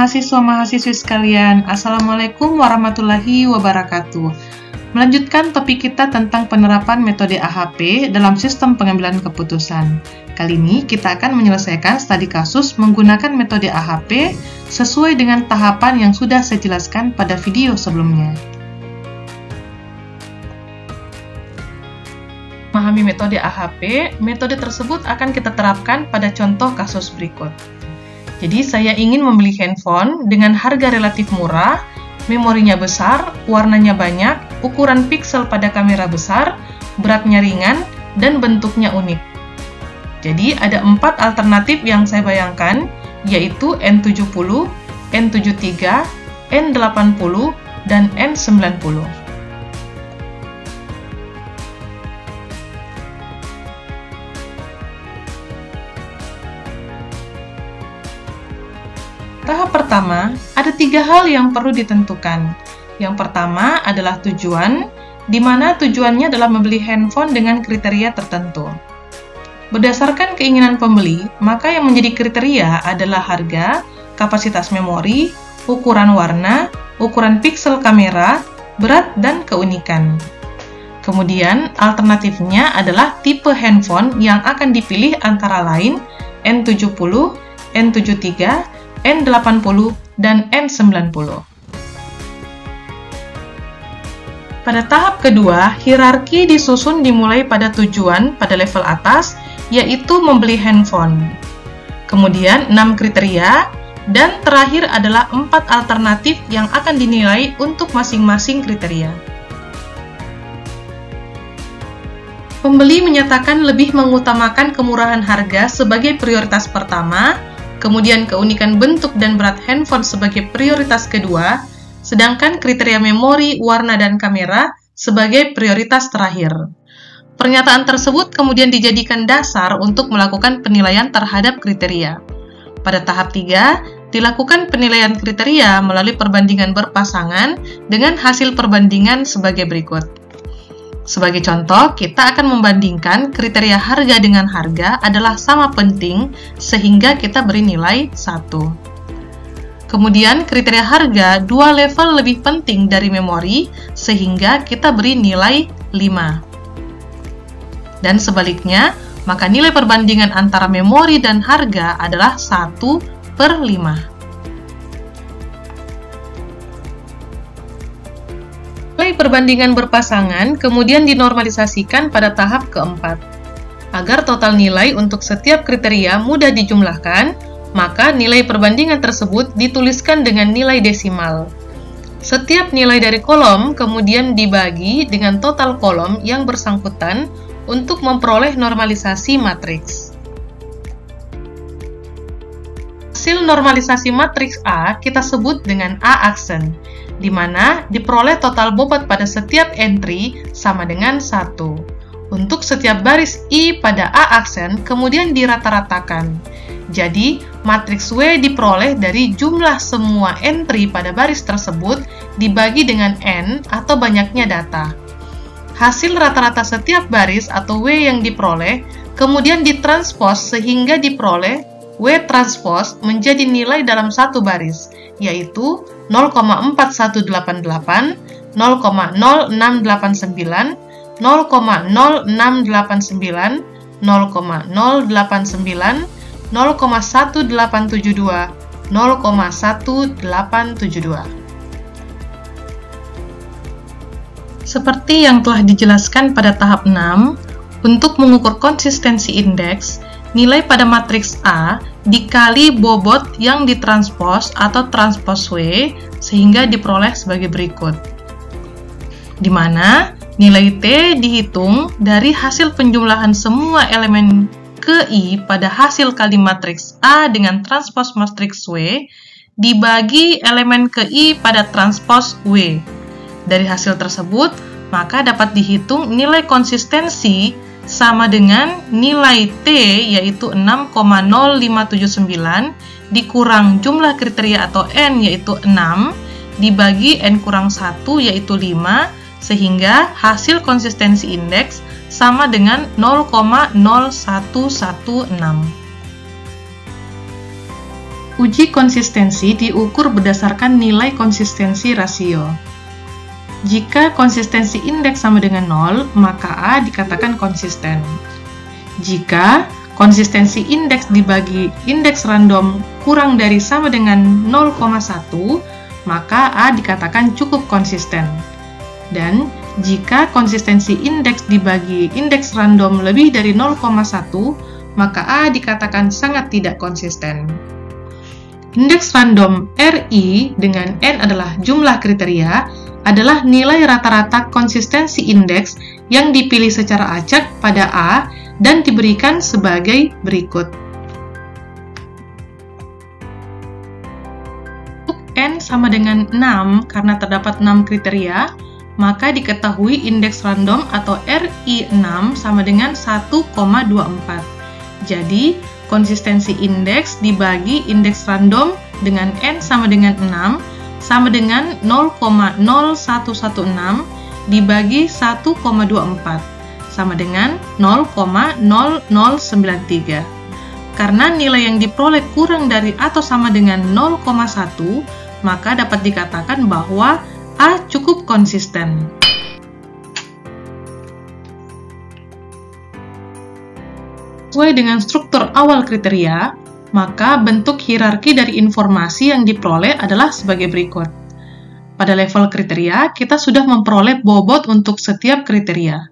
mahasiswa-mahasiswi sekalian, Assalamualaikum warahmatullahi wabarakatuh. Melanjutkan topik kita tentang penerapan metode AHP dalam sistem pengambilan keputusan. Kali ini kita akan menyelesaikan studi kasus menggunakan metode AHP sesuai dengan tahapan yang sudah saya jelaskan pada video sebelumnya. Memahami metode AHP, metode tersebut akan kita terapkan pada contoh kasus berikut. Jadi, saya ingin membeli handphone dengan harga relatif murah, memorinya besar, warnanya banyak, ukuran piksel pada kamera besar, beratnya ringan, dan bentuknya unik. Jadi, ada 4 alternatif yang saya bayangkan, yaitu N70, N73, N80, dan N90. Tahap pertama, ada 3 hal yang perlu ditentukan. Yang pertama adalah tujuan, di mana tujuannya adalah membeli handphone dengan kriteria tertentu. Berdasarkan keinginan pembeli, maka yang menjadi kriteria adalah harga, kapasitas memori, ukuran warna, ukuran piksel kamera, berat, dan keunikan. Kemudian, alternatifnya adalah tipe handphone yang akan dipilih antara lain N70, N73, N80, dan N90. Pada tahap kedua, hierarki disusun dimulai pada tujuan pada level atas, yaitu membeli handphone. Kemudian 6 kriteria, dan terakhir adalah 4 alternatif yang akan dinilai untuk masing-masing kriteria. Pembeli menyatakan lebih mengutamakan kemurahan harga sebagai prioritas pertama, kemudian keunikan bentuk dan berat handphone sebagai prioritas kedua, sedangkan kriteria memori, warna, dan kamera sebagai prioritas terakhir. Pernyataan tersebut kemudian dijadikan dasar untuk melakukan penilaian terhadap kriteria. Pada tahap 3, dilakukan penilaian kriteria melalui perbandingan berpasangan dengan hasil perbandingan sebagai berikut. Sebagai contoh, kita akan membandingkan kriteria harga dengan harga adalah sama penting sehingga kita beri nilai 1. Kemudian kriteria harga 2 level lebih penting dari memori sehingga kita beri nilai 5. Dan sebaliknya, maka nilai perbandingan antara memori dan harga adalah 1/5. Nilai perbandingan berpasangan kemudian dinormalisasikan pada tahap keempat. Agar total nilai untuk setiap kriteria mudah dijumlahkan, maka nilai perbandingan tersebut dituliskan dengan nilai desimal. Setiap nilai dari kolom kemudian dibagi dengan total kolom yang bersangkutan untuk memperoleh normalisasi matriks. Hasil normalisasi matriks A kita sebut dengan A-aksen, di mana diperoleh total bobot pada setiap entry sama dengan 1. Untuk setiap baris I pada A-aksen kemudian dirata-ratakan. Jadi, matriks W diperoleh dari jumlah semua entry pada baris tersebut dibagi dengan N atau banyaknya data. Hasil rata-rata setiap baris atau W yang diperoleh kemudian ditranspos sehingga diperoleh W transpose menjadi nilai dalam satu baris, yaitu 0,4188, 0,0689, 0,0689, 0,089, 0,1872, 0,1872. Seperti yang telah dijelaskan pada tahap 6, untuk mengukur konsistensi indeks, nilai pada matriks A dikali bobot yang ditranspos atau transpos W sehingga diperoleh sebagai berikut. Di mana nilai T dihitung dari hasil penjumlahan semua elemen ke I pada hasil kali matriks A dengan transpos matriks W dibagi elemen ke I pada transpos W. Dari hasil tersebut, maka dapat dihitung nilai konsistensi sama dengan nilai T yaitu 6,0579 dikurang jumlah kriteria atau N yaitu 6 dibagi N kurang 1 yaitu 5 sehingga hasil konsistensi indeks sama dengan 0,0116. Uji konsistensi diukur berdasarkan nilai konsistensi rasio. Jika konsistensi indeks sama dengan 0, maka A dikatakan konsisten. Jika konsistensi indeks dibagi indeks random kurang dari sama dengan 0,1, maka A dikatakan cukup konsisten. Dan jika konsistensi indeks dibagi indeks random lebih dari 0,1, maka A dikatakan sangat tidak konsisten. Indeks random RI dengan N adalah jumlah kriteria adalah nilai rata-rata konsistensi indeks yang dipilih secara acak pada A dan diberikan sebagai berikut. Untuk N sama dengan 6 karena terdapat 6 kriteria, maka diketahui indeks random atau RI6 sama dengan 1,24. Jadi, konsistensi indeks dibagi indeks random dengan N sama dengan 6 sama dengan 0,0116 dibagi 1,24 sama dengan 0,0093. Karena nilai yang diperoleh kurang dari atau sama dengan 0,1, maka dapat dikatakan bahwa A cukup konsisten. Sesuai dengan struktur awal kriteria, maka bentuk hierarki dari informasi yang diperoleh adalah sebagai berikut. Pada level kriteria, kita sudah memperoleh bobot untuk setiap kriteria.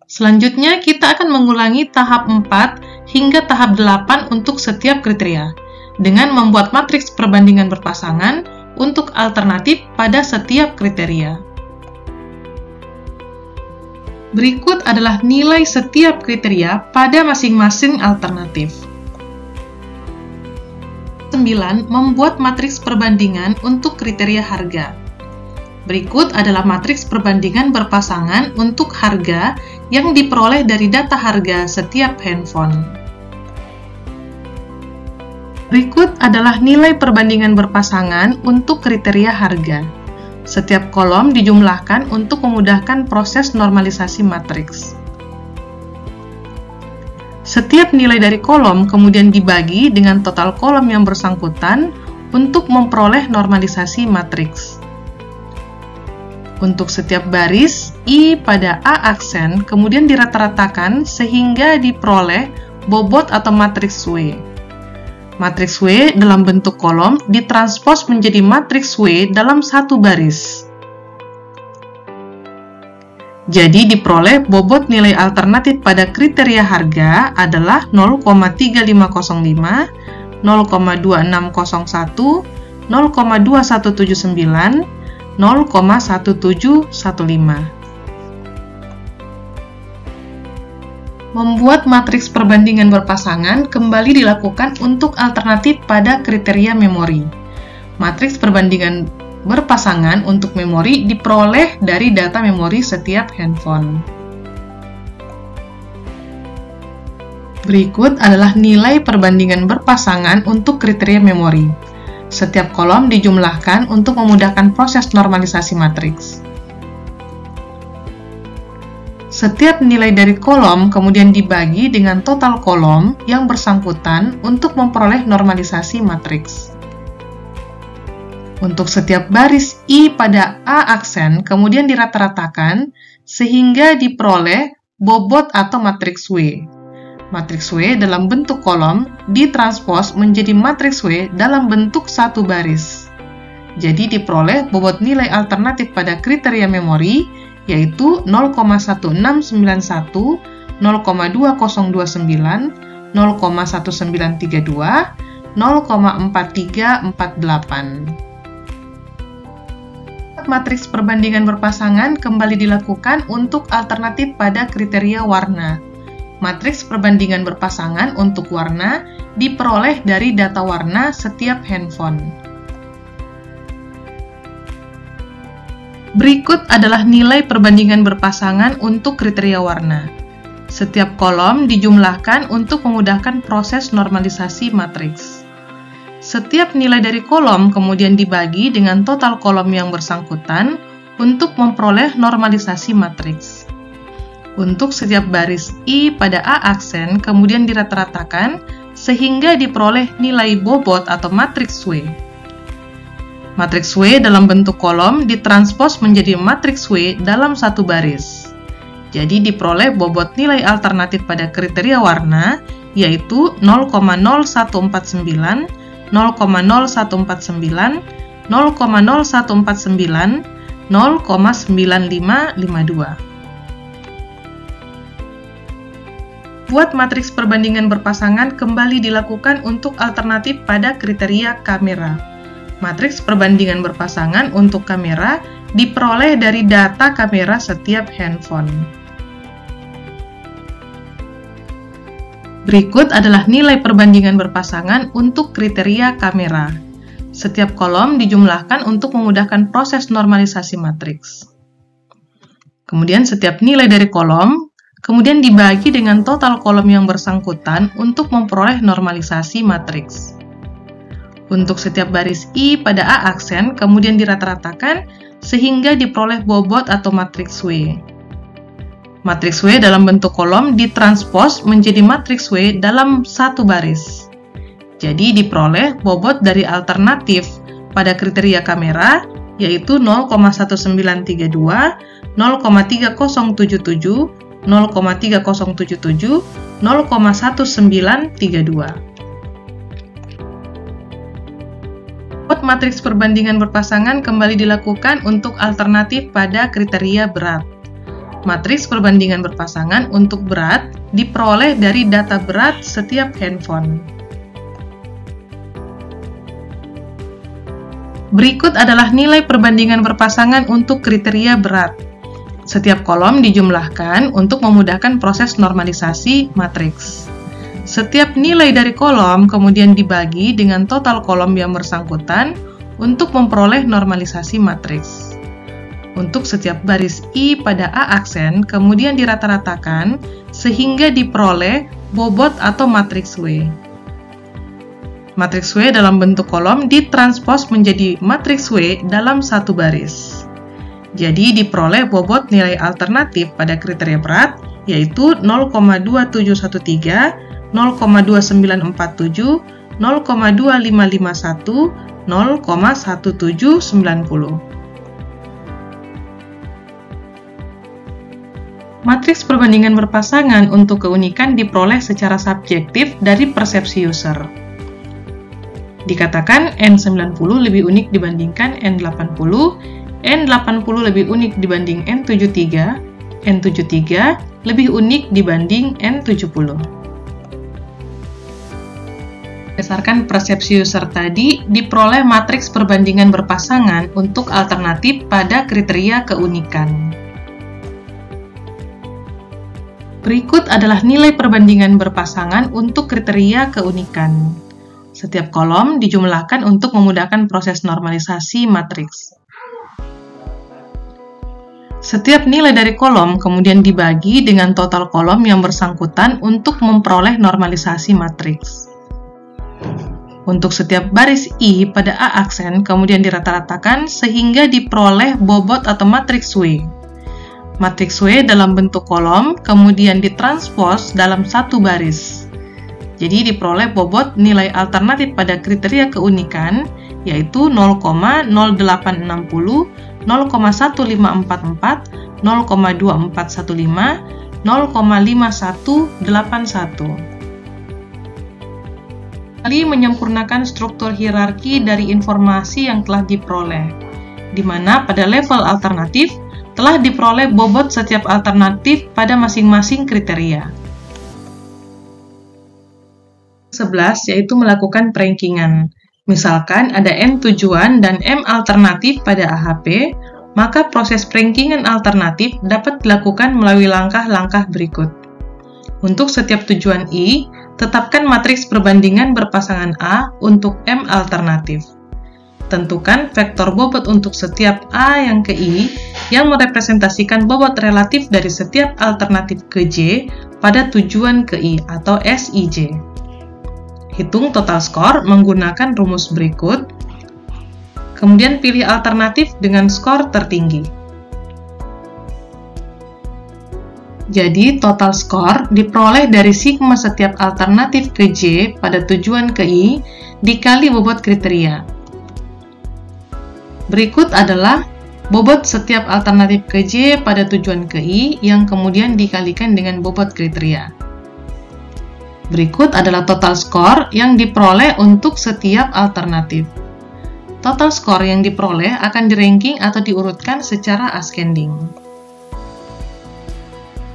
Selanjutnya, kita akan mengulangi tahap 4 hingga tahap 8 untuk setiap kriteria, dengan membuat matriks perbandingan berpasangan untuk alternatif pada setiap kriteria. Berikut adalah nilai setiap kriteria pada masing-masing alternatif. 9. Membuat matriks perbandingan untuk kriteria harga. Berikut adalah matriks perbandingan berpasangan untuk harga yang diperoleh dari data harga setiap handphone. Berikut adalah nilai perbandingan berpasangan untuk kriteria harga. Setiap kolom dijumlahkan untuk memudahkan proses normalisasi matriks. Setiap nilai dari kolom kemudian dibagi dengan total kolom yang bersangkutan untuk memperoleh normalisasi matriks. Untuk setiap baris, I pada A aksen kemudian dirata-ratakan sehingga diperoleh bobot atau matriks W. Matriks W dalam bentuk kolom ditranspos menjadi matriks W dalam satu baris. Jadi diperoleh bobot nilai alternatif pada kriteria harga adalah 0,3505, 0,2601, 0,2179, 0,1715. Membuat matriks perbandingan berpasangan kembali dilakukan untuk alternatif pada kriteria memori. Matriks perbandingan berpasangan untuk memori diperoleh dari data memori setiap handphone. Berikut adalah nilai perbandingan berpasangan untuk kriteria memori. Setiap kolom dijumlahkan untuk memudahkan proses normalisasi matriks. Setiap nilai dari kolom kemudian dibagi dengan total kolom yang bersangkutan untuk memperoleh normalisasi matriks. Untuk setiap baris I pada A aksen kemudian dirata-ratakan sehingga diperoleh bobot atau matriks W. Matriks W dalam bentuk kolom ditranspos menjadi matriks W dalam bentuk satu baris. Jadi diperoleh bobot nilai alternatif pada kriteria memori yaitu 0,1691, 0,2029, 0,1932, 0,4348. Matriks perbandingan berpasangan kembali dilakukan untuk alternatif pada kriteria warna. Matriks perbandingan berpasangan untuk warna diperoleh dari data warna setiap handphone. Berikut adalah nilai perbandingan berpasangan untuk kriteria warna. Setiap kolom dijumlahkan untuk memudahkan proses normalisasi matriks. Setiap nilai dari kolom kemudian dibagi dengan total kolom yang bersangkutan untuk memperoleh normalisasi matriks. Untuk setiap baris I pada A aksen kemudian dirata-ratakan sehingga diperoleh nilai bobot atau matriks W. Matriks W dalam bentuk kolom ditranspos menjadi matriks W dalam satu baris. Jadi diperoleh bobot nilai alternatif pada kriteria warna, yaitu 0,0149, 0,0149, 0,0149, 0,9552. Buat matriks perbandingan berpasangan kembali dilakukan untuk alternatif pada kriteria kamera. Matriks perbandingan berpasangan untuk kamera diperoleh dari data kamera setiap handphone. Berikut adalah nilai perbandingan berpasangan untuk kriteria kamera. Setiap kolom dijumlahkan untuk memudahkan proses normalisasi matriks. Kemudian setiap nilai dari kolom kemudian dibagi dengan total kolom yang bersangkutan untuk memperoleh normalisasi matriks. Untuk setiap baris I pada A aksen kemudian dirata-ratakan sehingga diperoleh bobot atau matriks W. Matriks W dalam bentuk kolom ditranspos menjadi matriks W dalam satu baris. Jadi diperoleh bobot dari alternatif pada kriteria kamera, yaitu 0,1932, 0,3077, 0,3077, 0,1932. Buat matriks perbandingan berpasangan kembali dilakukan untuk alternatif pada kriteria berat. Matriks perbandingan berpasangan untuk berat diperoleh dari data berat setiap handphone. Berikut adalah nilai perbandingan berpasangan untuk kriteria berat. Setiap kolom dijumlahkan untuk memudahkan proses normalisasi matriks. Setiap nilai dari kolom kemudian dibagi dengan total kolom yang bersangkutan untuk memperoleh normalisasi matriks. Untuk setiap baris I pada A aksen kemudian dirata-ratakan sehingga diperoleh bobot atau matriks W. Matriks W dalam bentuk kolom ditranspos menjadi matriks W dalam satu baris. Jadi diperoleh bobot nilai alternatif pada kriteria berat, yaitu 0,2713, 0,2947, 0,2551, 0,1790. Matriks perbandingan berpasangan untuk keunikan diperoleh secara subjektif dari persepsi user. Dikatakan N90 lebih unik dibandingkan N80, N80 lebih unik dibanding N73, N73 lebih unik dibanding N70. Berdasarkan persepsi user tadi, diperoleh matriks perbandingan berpasangan untuk alternatif pada kriteria keunikan. Berikut adalah nilai perbandingan berpasangan untuk kriteria keunikan. Setiap kolom dijumlahkan untuk memudahkan proses normalisasi matriks. Setiap nilai dari kolom kemudian dibagi dengan total kolom yang bersangkutan untuk memperoleh normalisasi matriks. Untuk setiap baris I pada A aksen kemudian dirata-ratakan sehingga diperoleh bobot atau matriks W. Matriks W dalam bentuk kolom kemudian ditranspos dalam satu baris. Jadi diperoleh bobot nilai alternatif pada kriteria keunikan, yaitu 0,0860, 0,1544, 0,2415, 0,5181. Kali menyempurnakan struktur hierarki dari informasi yang telah diperoleh, di mana pada level alternatif telah diperoleh bobot setiap alternatif pada masing-masing kriteria. 11 yaitu melakukan perankingan. Misalkan ada N tujuan dan M alternatif pada AHP, maka proses perankingan alternatif dapat dilakukan melalui langkah-langkah berikut. Untuk setiap tujuan I, tetapkan matriks perbandingan berpasangan A untuk M alternatif. Tentukan vektor bobot untuk setiap A yang ke I yang merepresentasikan bobot relatif dari setiap alternatif ke J pada tujuan ke I atau SIJ. Hitung total skor menggunakan rumus berikut, kemudian pilih alternatif dengan skor tertinggi. Jadi, total skor diperoleh dari sigma setiap alternatif ke J pada tujuan ke I dikali bobot kriteria. Berikut adalah bobot setiap alternatif ke J pada tujuan ke I yang kemudian dikalikan dengan bobot kriteria. Berikut adalah total skor yang diperoleh untuk setiap alternatif. Total skor yang diperoleh akan di-ranking atau diurutkan secara ascending.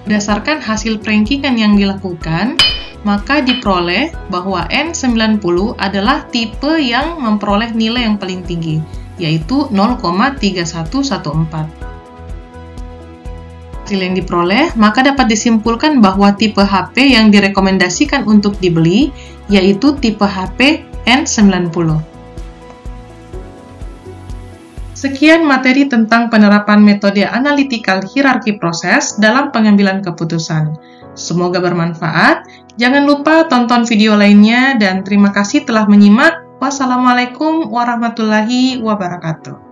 Berdasarkan hasil perankingan yang dilakukan, maka diperoleh bahwa N90 adalah tipe yang memperoleh nilai yang paling tinggi, yaitu 0,3114. Hasil yang diperoleh, maka dapat disimpulkan bahwa tipe HP yang direkomendasikan untuk dibeli, yaitu tipe HP N90. Sekian materi tentang penerapan metode analytical hierarchy proses dalam pengambilan keputusan. Semoga bermanfaat. Jangan lupa tonton video lainnya dan terima kasih telah menyimak. Wassalamualaikum warahmatullahi wabarakatuh.